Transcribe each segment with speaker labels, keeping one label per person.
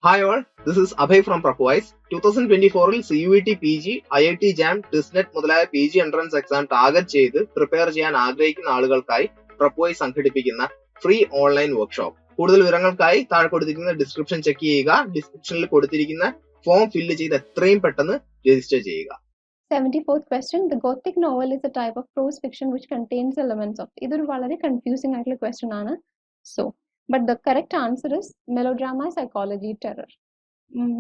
Speaker 1: Hi all, this is Abhay from Prepwise. 2024-ൽ CUET PG, IIT JAM, TISNET മുതലായ PG entrance exam target ചെയ്ത് prepare ചെയ്യാൻ ആഗ്രഹിക്കുന്ന ആളുകൾക്കായി Prepwise സംഘടിപ്പിക്കുന്ന free online workshop. കൂടുതൽ വിവരങ്ങൾക്കായി താഴെ കൊടുത്തിരിക്കുന്ന ഡിസ്ക്രിപ്ഷൻ ചെക്ക് ചെയ്യുക. ഡിസ്ക്രിപ്ഷനിൽ കൊടുത്തിരിക്കുന്ന ഫോം ഫില്ല് ചെയ്ത് എത്രയും പെട്ടെന്ന് രജിസ്റ്റർ ചെയ്യുക.
Speaker 2: 74th question. The Gothic novel is a type of prose fiction which contains elements of. ഇതൊരു വളരെ confusing ആയിട്ടുള്ള question ആണ്. But the correct answer is melodrama, psychology, terror.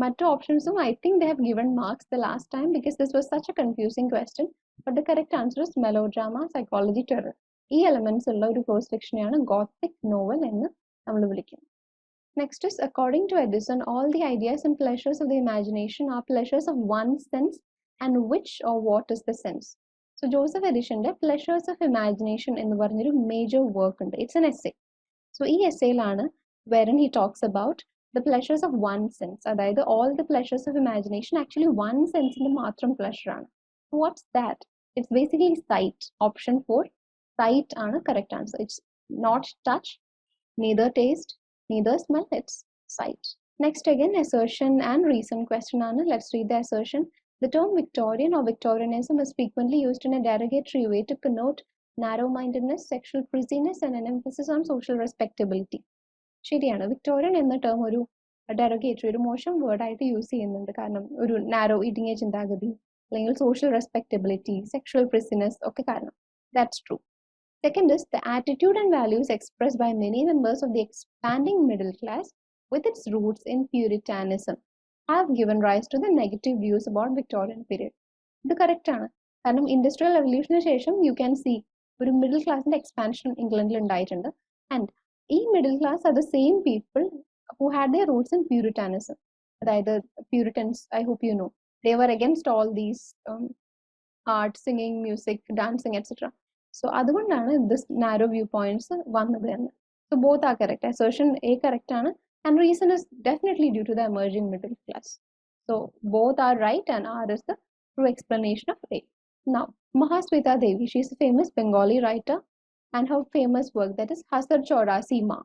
Speaker 2: മറ്റു ഓപ്ഷൻസും I think they have given marks the last time because this was such a confusing question. But the correct answer is melodrama, psychology, terror. ഈ elements ഉള്ള ഒരു prose fictionയാണ് Gothic novel എന്ന് നമ്മൾ വിളിക്കുന്നത്. Next is, according to Edison, all the ideas and pleasures of the imagination are pleasures of one sense, and which or what is the sense? So Joseph Edison's Pleasures of Imagination എന്ന് പറഞ്ഞൊരു major work ഉണ്ട്. It's an essay. So ഈ essayലാണ് wherein he talks about the pleasures of one sense. അതായത് all the pleasures of imagination actually one sense ന്റെ മാത്രം pleasure ആണ്. What's that? It's basically sight. Option 4, sight ആണ് correct answer. It's not touch, neither taste, neither smell, it's sight. Next again, assertion and reason question ആണ്. Let's read the assertion. The term Victorian or Victorianism is frequently used in a derogatory way to connote narrow-mindedness, sexual frizziness, and an emphasis on social respectability. ശരിയാണ്. Victorian എന്ന term ഒരു derogatory, ഒരു മോശം വേർഡായിട്ട് use ചെയ്യുന്നുണ്ട്. കാരണം ഒരു narrow ഇടുങ്ങിയ ചിന്താഗതി അല്ലെങ്കിൽ സോഷ്യൽ റെസ്പെക്റ്റബിലിറ്റി, സെക്ഷുവൽ ഫ്രിസിനെസ് ഒക്കെ കാരണം. That's true. Second is, the attitude and values expressed by many members of the expanding middle class with its roots in Puritanism have given rise to the negative views about Victorian period. ഇത് correct ആണ്. കാരണം industrial റെവല്യൂഷന് ശേഷം you can see ഒരു middle ക്ലാസിന്റെ expansion ഇംഗ്ലണ്ടിൽ ഉണ്ടായിട്ടുണ്ട്. And ഈ middle class are the same people who had their roots in puritanism. അതായത് puritans, I hope you know, they were against all these art, singing, music, dancing etcetera. So അതുകൊണ്ടാണ് this narrow viewpoints വന്നത് എന്ന്. So both are correct. Assertion A correct ആണ്, and reason is definitely due to the emerging middle class. So both are right, and R is the true explanation of A. Now, Mahasweta Devi, she is a famous Bengali writer, and her famous work, that is Hasar Chaurasi Ma,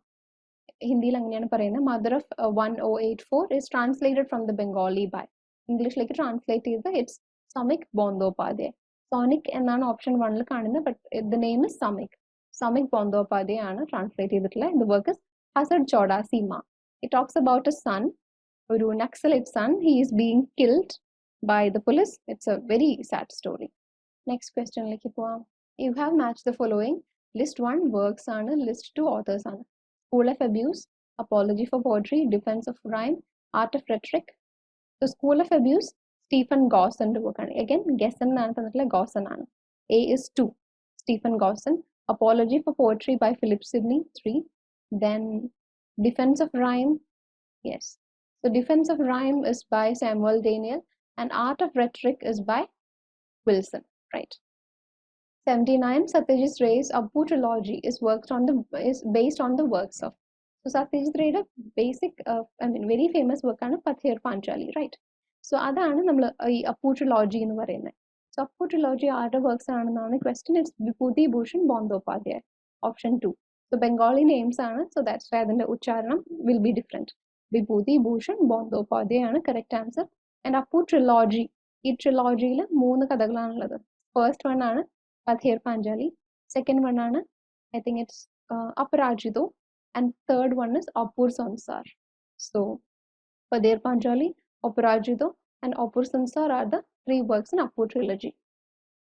Speaker 2: ഹിന്ദിയിൽ അങ്ങനെയാണ് പറയുന്നത്, mother of 1084, is translated from the Bengali by ഇംഗ്ലീഷിലേക്ക് translate ചെയ്ത് it's Samik Bandyopadhyay. സോണിക് എന്നാണ് option 1-ൽ കാണുന്നത്, but the name is Samik Bandyopadhyay ആണ് ട്രാൻസ്ലേറ്റ് ചെയ്തിട്ടുള്ളത്. The work is Hajar Churashir Maa. It talks about a son, ഒരു Naxalite son. He is being killed by the police. It's a very sad story. Next ക്വസ്റ്റ്യനിലേക്ക് പോവാം. You have match the following. List 1 works ആണ്, list 2 authors ആണ്. School of Abuse, Apology for Poetry, Defense of Rhyme, Art of Rhetoric. So School of Abuse, Stephen Gosson book. Again, Gesson and Gosson. A is 2, Stephen Gosson. Apology for Poetry by Philip Sidney, 3. Then Defense of Rhyme, yes. So Defense of Rhyme is by Samuel Daniel, and Art of Rhetoric is by Wilson, right? 79, Satyajit Ray's Apu trilogy is based on the works of. So Satyajit Ray's basic, very famous work ആണ് Pather Panchali, right? So അതാണ് നമ്മൾ ഈ അപ്പു ട്രിലോജി എന്ന് പറയുന്നത്. So Appu ട്രിലോജി ആരുടെ works ആണെന്നാണ് question. It's Bibhuti Bhushan Bandyopadhyay, option 2. So Bengali names ആണ്, so that's why അതിന്റെ ഉച്ചാരണം will be different. വിഭൂതി ഭൂഷൺ ബോന്തോപാധ്യായ ആണ് കറക്റ്റ് ആൻസർ. ആൻഡ് അപ്പു ട്രിലോജി, ഈ ട്രിലോജിയിൽ 3 കഥകളാണുള്ളത്. ഫസ്റ്റ് വൺ ആണ് പഥേർ പാഞ്ചാലി, second one ആണ് I think it's Aparajito, and third one is Apur Sansar. So Padher Panjali, Aparajito, and Apur Sansar are the 3 works in Apur trilogy.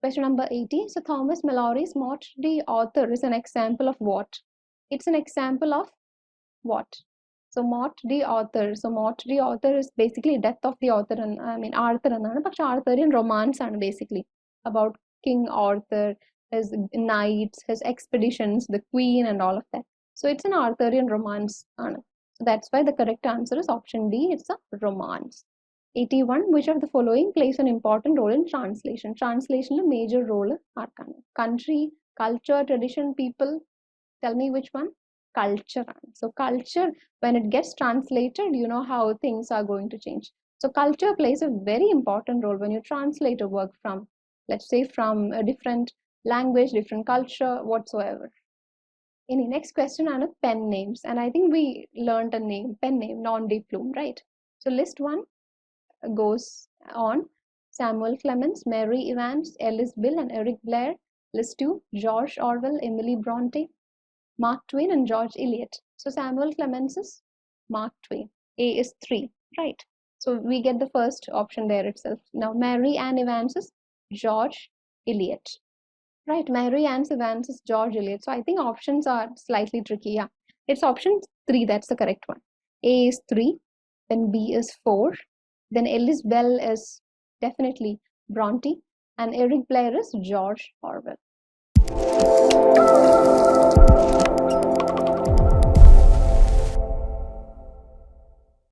Speaker 2: Question number 80. So Thomas Mallory's Mort the Author is an example of what? It's an example of what? So Mort the Author. So Mort the Author is basically death of the author, and Arthur എന്നാണ്. പക്ഷെ Arthurian romance ആണ് basically about King Arthur, his knights, his expeditions, the queen, and all of that. So it's an Arthurian romance. So that's why the correct answer is option D. It's a romance. 81. Which of the following plays an important role in translation? Translation a major role. Country, culture, tradition, people. Tell me which one. Culture. So culture, when it gets translated, you know how things are going to change. So culture plays a very important role when you translate a work from, let's say, from a different language, different culture, whatsoever. Any next question on pen names, and I think we learned a name, pen name, non-de plume, right? So list 1 goes on Samuel Clemens, Mary Evans, Ellis Bill, and Eric Blair. List 2, George Orwell, Emily Bronte, Mark Twain, and George Eliot. So Samuel Clemens is Mark Twain. A is 3, right? So we get the first option there itself. Now Mary Ann Evans is George Eliot. Right, Mary Ann Evans is George Eliot. So I think options are slightly tricky. Yeah, it's option 3. That's the correct one. A is 3, then B is 4, then Ellis Bell is definitely Bronte, and Eric Blair is George Orwell.